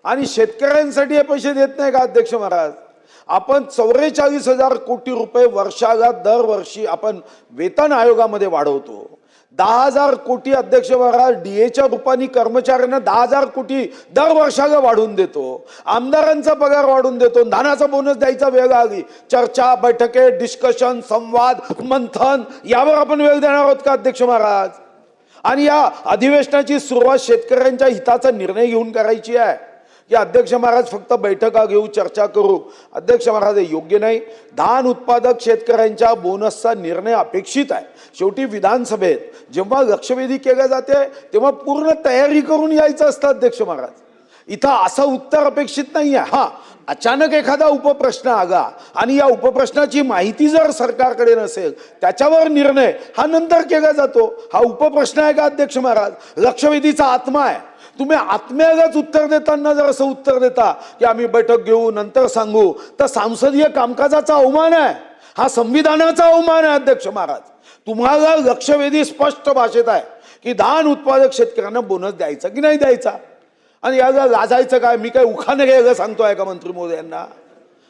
आणि शेतकऱ्यांसाठी हे पैसे देत नाही का अध्यक्ष महाराज? आपण 44,000 कोटी रुपये वर्षाला दरवर्षी आपण वेतन आयोगामध्ये वाढवतो. 10,000 कोटी अध्यक्ष महाराज डीएच्या रूपाने कर्मचाऱ्यांना 10,000 कोटी दर वर्षाला वाढवून देतो. आमदारांचा पगार वाढवून देतो. दानाचा बोनस द्यायचा वेळ आली. चर्चा, बैठके, डिस्कशन, संवाद, मंथन यावर आपण वेळ देणार आहोत का अध्यक्ष महाराज? आणि या अधिवेशनाची सुरुवात शेतकऱ्यांच्या हिताचा निर्णय घेऊन करायची आहे की अध्यक्ष महाराज फक्त बैठका घेऊ, चर्चा करू? अध्यक्ष महाराज हे योग्य नाही. धान उत्पादक शेतकऱ्यांच्या बोनसचा निर्णय अपेक्षित आहे. शेवटी विधानसभेत जेव्हा लक्षवेधी केल्या जाते तेव्हा पूर्ण तयारी करून यायचं असतं अध्यक्ष महाराज. इथं असं उत्तर अपेक्षित नाही आहे. हा, अचानक एखादा उपप्रश्न आला आणि या उपप्रश्नाची माहिती जर सरकारकडे नसेल त्याच्यावर निर्णय हा नंतर केला जातो. हा उपप्रश्न आहे का अध्यक्ष महाराज? लक्षवेधीचा आत्मा आहे. तुम्ही आत्म्यालाच उत्तर देताना जर असं उत्तर देता की आम्ही बैठक घेऊ, नंतर सांगू, तर संसदीय कामकाजाचा अवमान आहे. हा संविधानाचा अवमान आहे अध्यक्ष महाराज. तुम्हाला लक्षवेधी स्पष्ट भाषेत आहे की धान उत्पादक शेतकऱ्यांना बोनस द्यायचा की नाही द्यायचा. आणि याला लाजायचं काय? मी काय उखाणे घ्यायला सांगतोय का मंत्री महोदयांना?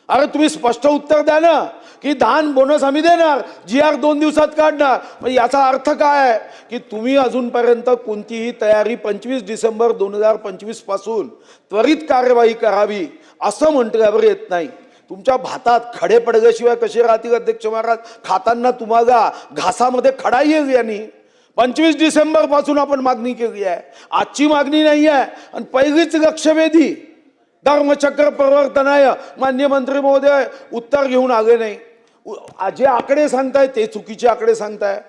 अरे तुम्ही स्पष्ट उत्तर द्या ना की धान बोनस आम्ही देणार, GR 2 दिवसात काढणार. मग याचा अर्थ काय आहे की तुम्ही अजूनपर्यंत कोणतीही तयारी 25 डिसेंबर 2025 पासून त्वरित कार्यवाही करावी असं म्हटल्यावर येत नाही. तुमच्या भातात खडे पडल्याशिवाय कसे राहतील अध्यक्ष महाराज? खाताना तुम्हाला घासामध्ये खडा येईल. यांनी 25 डिसेंबर पासून आपण मागणी केली आहे. आजची मागणी नाही आहे. आणि पहिलीच लक्षवेधी धर्मचक्र प्रवर्तनाय मान्य मंत्री महोदय उत्तर घेऊन आले नाही. जे आकडे सांगताय ते चुकीचे आकडे सांगताय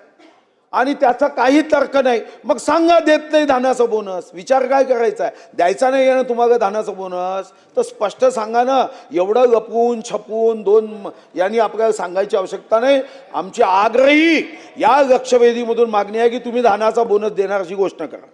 आणि त्याचा काही तर्क नाही. मग सांगा देत नाही धानाचा बोनस. विचार काय करायचा आहे? द्यायचा नाही आहे ना तुम्हाला धानाचा बोनस, तर स्पष्ट सांगा ना. एवढं लपवून छपवून यांनी आपल्याला सांगायची आवश्यकता नाही. आमची आग्रही या लक्षवेधीमधून मागणी आहे की तुम्ही धानाचा बोनस देणार अशी घोषणा करा.